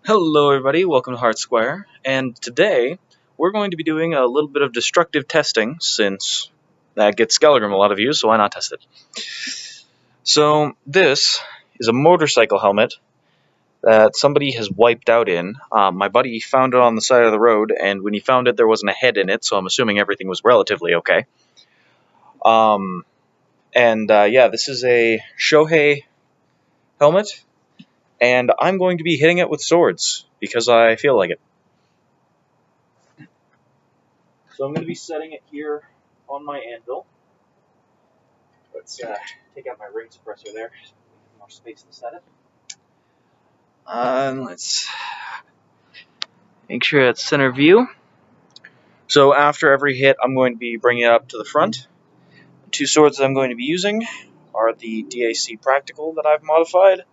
Hello everybody, welcome to Heart Square, and today we're going to be doing a little bit of destructive testing since that gets Skelegrim a lot of views, so why not test it? So this is a motorcycle helmet that somebody has wiped out in. My buddy found it on the side of the road, and when he found it there wasn't a head in it, so I'm assuming everything was relatively okay. Yeah, this is a Shohei helmet, and I'm going to be hitting it with swords because I feel like it. So I'm going to be setting it here on my anvil. Let's take out my ring suppressor there, so we have more space to set it. Let's make sure it's center view. So after every hit, I'm going to be bringing it up to the front. The two swords that I'm going to be using are the DAC Practical that I've modified,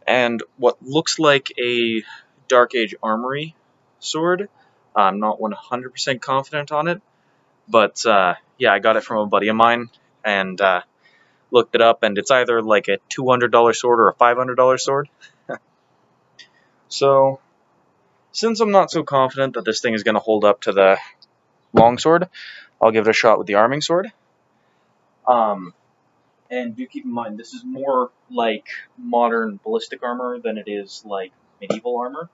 and what looks like a Dark Age Armory sword. I'm not 100% confident on it, but yeah, I got it from a buddy of mine, and looked it up, and it's either like a $200 sword or a $500 sword. So, since I'm not so confident that this thing is going to hold up to the longsword, I'll give it a shot with the arming sword. And do keep in mind, this is more like modern ballistic armor than it is like medieval armor.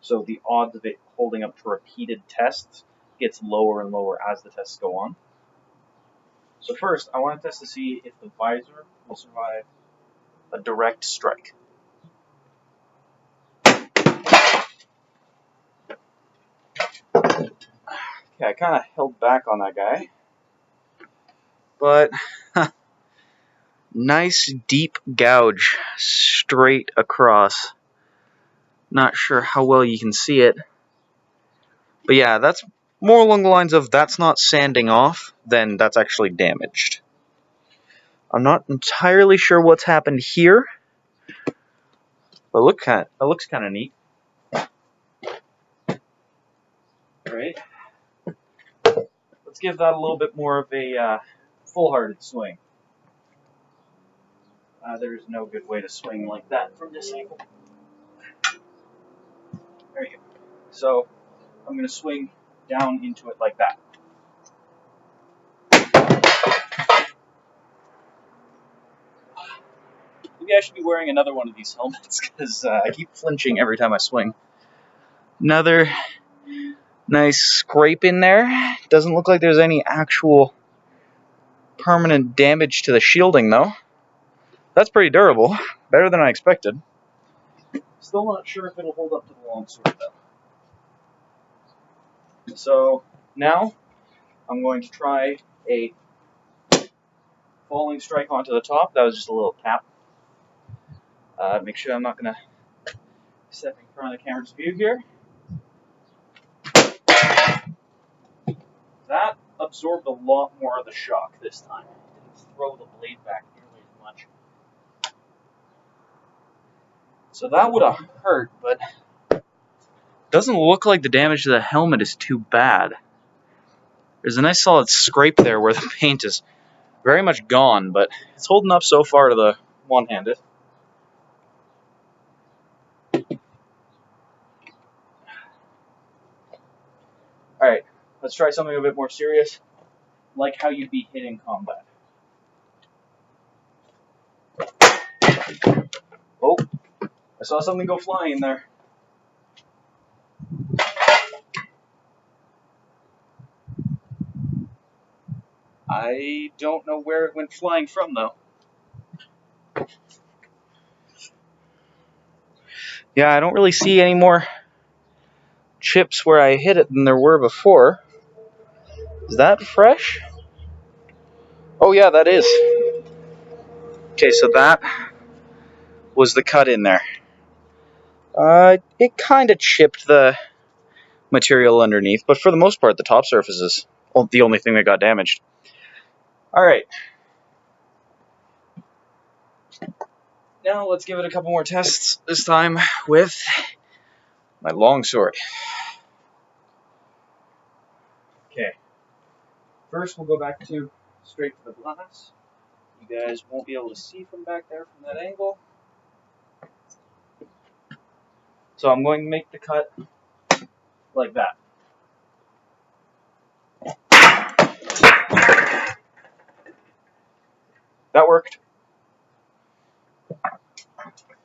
So the odds of it holding up to repeated tests gets lower and lower as the tests go on. So first, I want to test to see if the visor will survive a direct strike. Okay, I kind of held back on that guy, but nice deep gouge straight across. Not sure how well you can see it, but yeah, that's more along the lines of that's not sanding off than that's actually damaged. I'm not entirely sure what's happened here, but it looks kind of neat. Alright, let's give that a little bit more of a full-hearted swing. There's no good way to swing like that from this angle. There you go. So I'm going to swing down into it like that. Maybe I should be wearing another one of these helmets because I keep flinching every time I swing. Another nice scrape in there. Doesn't look like there's any actual permanent damage to the shielding though. That's pretty durable. Better than I expected. Still not sure if it'll hold up to the longsword though. So now I'm going to try a falling strike onto the top. That was just a little tap. Make sure I'm not going to step in front of the camera's view here. That absorbed a lot more of the shock this time. It didn't throw the blade back nearly as much. So that would have hurt, but doesn't look like the damage to the helmet is too bad. There's a nice solid scrape there where the paint is very much gone, but it's holding up so far to the one-handed. Alright, let's try something a bit more serious, like how you'd be hit in combat. Oh, I saw something go flying there. I don't know where it went flying from, though. Yeah, I don't really see any more chips where I hit it than there were before. Is that fresh? Oh yeah, that is. Okay, so that was the cut in there. It kind of chipped the material underneath, but for the most part, the top surface is the only thing that got damaged. Alright. Now let's give it a couple more tests, this time with my longsword. Okay. First, we'll go back to straight to the glass. You guys won't be able to see from back there from that angle. So I'm going to make the cut like that. That worked.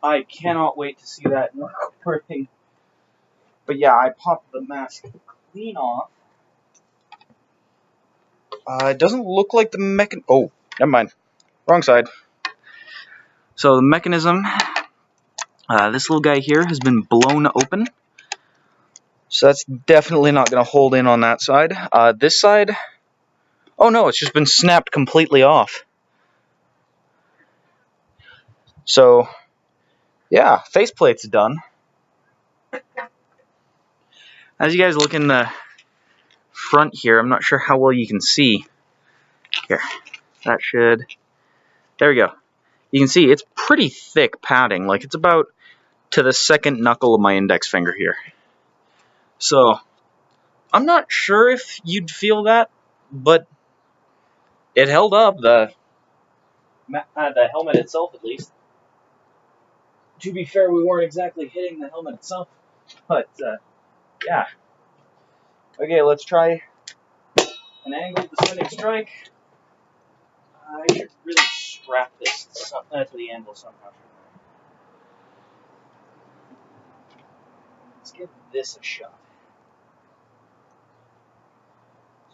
I cannot wait to see that in the recording. But yeah, I popped the mask clean off. It doesn't look like the oh, never mind. Wrong side. So the mechanism, this little guy here has been blown open. So that's definitely not going to hold in on that side. This side, oh no, it's just been snapped completely off. So, yeah, faceplate's done. As you guys look in the front here, I'm not sure how well you can see. Here, that should, there we go. You can see it's pretty thick padding, like it's about to the second knuckle of my index finger here. So, I'm not sure if you'd feel that, but it held up, the helmet itself at least. To be fair, we weren't exactly hitting the helmet itself, but yeah. Okay, let's try an angled descending strike. I should really strap this to the anvil somehow. Let's give this a shot.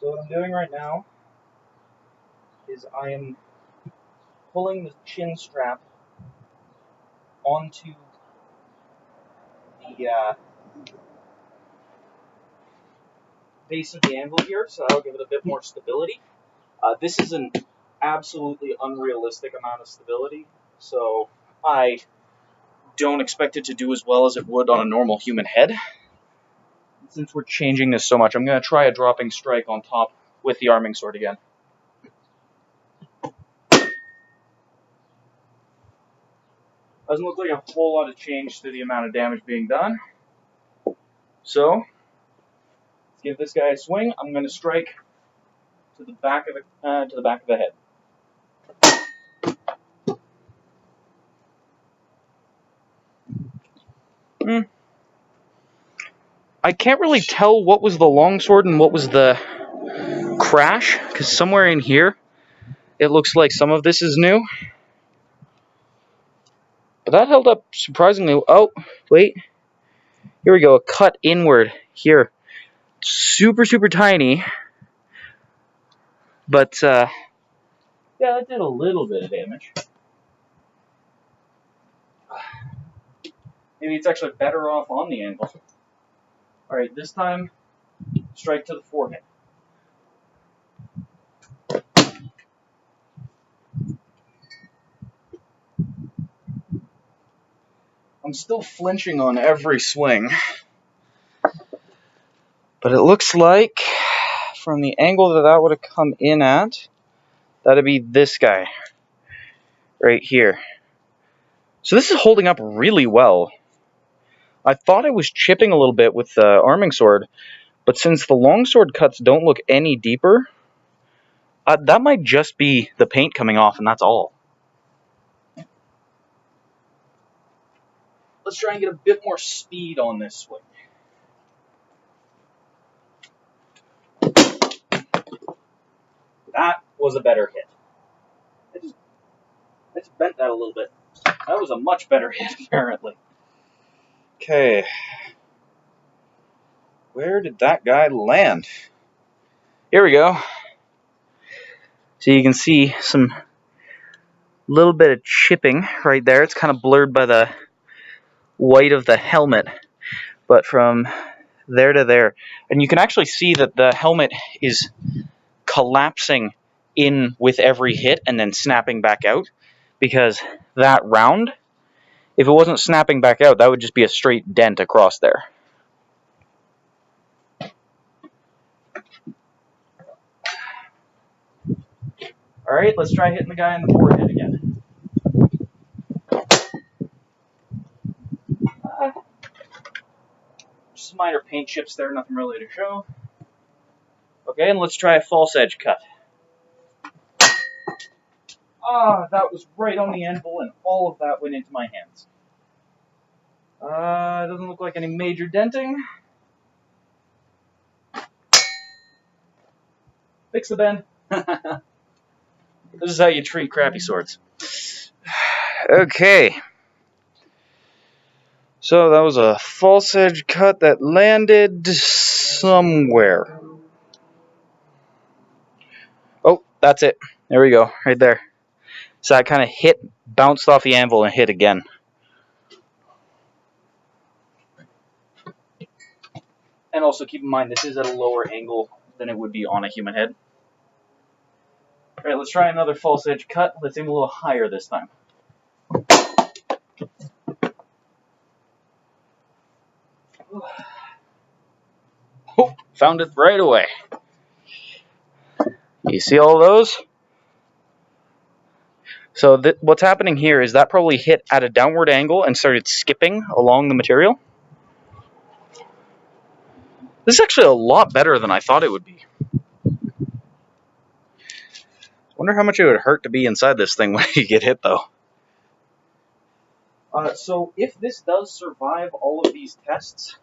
So what I'm doing right now is I am pulling the chin strap onto the base of the anvil here, so that'll give it a bit more stability. This is an absolutely unrealistic amount of stability, so I don't expect it to do as well as it would on a normal human head. Since we're changing this so much, I'm going to try a dropping strike on top with the arming sword again. Doesn't look like a whole lot of change to the amount of damage being done. So, let's give this guy a swing. I'm going to strike to the back of the head. I can't really tell what was the longsword and what was the crash, because somewhere in here it looks like some of this is new. But that held up surprisingly. Oh, wait. Here we go. A cut inward here. Super, super tiny. But, yeah, that did a little bit of damage. Maybe it's actually better off on the anvil. Alright, this time, strike to the forehead. I'm still flinching on every swing. But it looks like, from the angle that would have come in at, that'd be this guy. Right here. So this is holding up really well. I thought I was chipping a little bit with the arming sword, but since the longsword cuts don't look any deeper, that might just be the paint coming off, and that's all. Let's try and get a bit more speed on this swing. That was a better hit. I just bent that a little bit. That was a much better hit, apparently. Okay. Where did that guy land? Here we go. So you can see some little bit of chipping right there. It's kind of blurred by the white of the helmet, but from there to there, and you can actually see that the helmet is collapsing in with every hit and then snapping back out, because that round, if it wasn't snapping back out, that would just be a straight dent across there. Alright, let's try hitting the guy in the forehead again. Just minor paint chips there, nothing really to show. Okay, and let's try a false edge cut. Ah, that was right on the anvil, and all of that went into my hands. Doesn't look like any major denting. Fix the bend. This is how you treat crappy swords. Okay. So that was a false edge cut that landed somewhere. Oh, that's it. There we go, right there. So I kind of bounced off the anvil and hit again. And also keep in mind, this is at a lower angle than it would be on a human head. Alright, let's try another false edge cut. Let's aim a little higher this time. Oh, found it right away. You see all those? So what's happening here is that probably hit at a downward angle and started skipping along the material. This is actually a lot better than I thought it would be. Wonder how much it would hurt to be inside this thing when you get hit, though. So if this does survive all of these tests,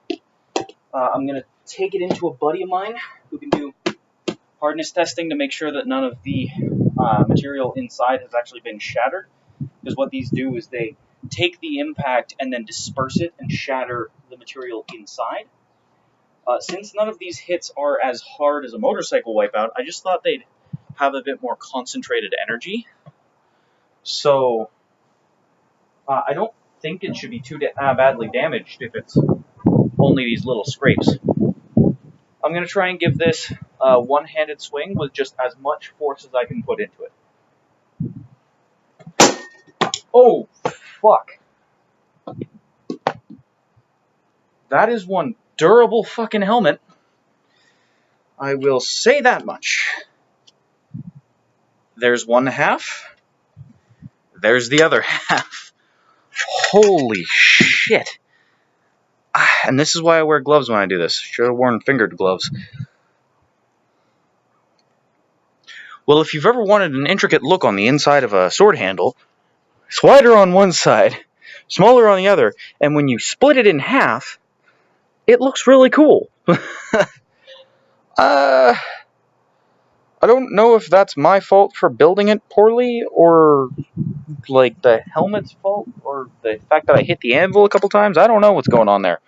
I'm going to take it into a buddy of mine who can do hardness testing to make sure that none of the material inside has actually been shattered. Because what these do is they take the impact and then disperse it and shatter the material inside. Since none of these hits are as hard as a motorcycle wipeout, I just thought they'd have a bit more concentrated energy. So I don't think it should be too badly damaged if it's only these little scrapes. I'm going to try and give this a one-handed swing with just as much force as I can put into it. Oh, fuck. That is one durable fucking helmet. I will say that much. There's one half. There's the other half. Holy shit. And this is why I wear gloves when I do this. Should have worn fingered gloves. Well, if you've ever wanted an intricate look on the inside of a sword handle, it's wider on one side, smaller on the other, and when you split it in half, it looks really cool. I don't know if that's my fault for building it poorly, or like the helmet's fault, or the fact that I hit the anvil a couple times. I don't know what's going on there.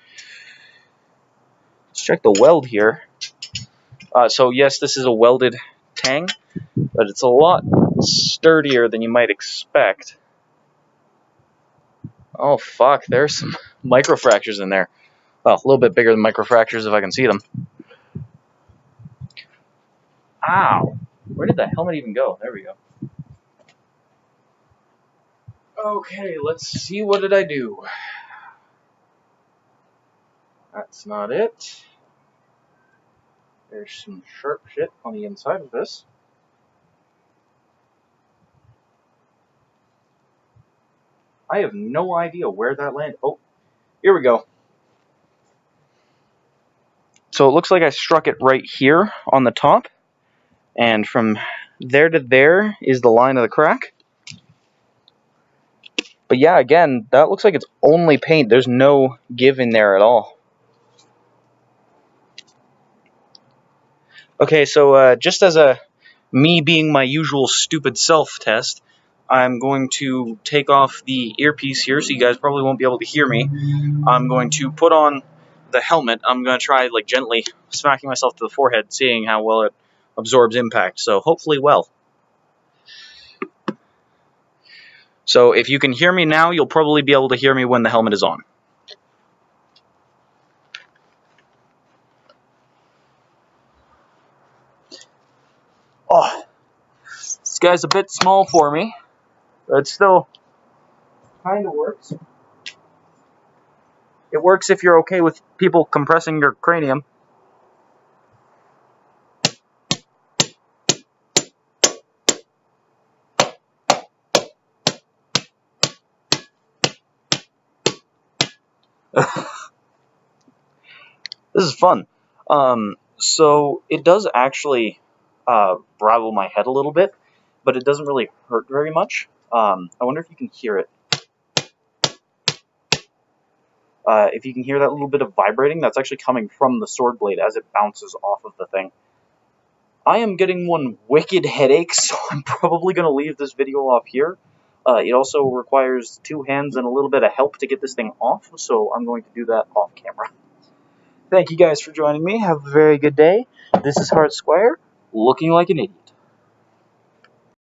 Let's check the weld here. So yes, this is a welded tang, but it's a lot sturdier than you might expect. Oh fuck, there's some microfractures in there. Well, a little bit bigger than microfractures if I can see them. Ow! Where did the helmet even go? There we go. Okay, let's see, what did I do? That's not it. There's some sharp shit on the inside of this. I have no idea where that landed. Oh, here we go. So it looks like I struck it right here on the top. And from there to there is the line of the crack. But yeah, again, that looks like it's only paint. There's no give in there at all. Okay, so just as a me being my usual stupid self test, I'm going to take off the earpiece here, so you guys probably won't be able to hear me. I'm going to put on the helmet. I'm going to try like gently smacking myself to the forehead, seeing how well it absorbs impact. So hopefully well. So if you can hear me now, you'll probably be able to hear me when the helmet is on. Oh, this guy's a bit small for me, but it still kind of works. It works if you're okay with people compressing your cranium. This is fun. So it does actually rattle my head a little bit, but it doesn't really hurt very much. I wonder if you can hear it. If you can hear that little bit of vibrating, that's actually coming from the sword blade as it bounces off of the thing. I am getting one wicked headache, so I'm probably going to leave this video off here. It also requires 2 hands and a little bit of help to get this thing off, so I'm going to do that off camera. Thank you guys for joining me. Have a very good day. This is Hart Squire, looking like an idiot.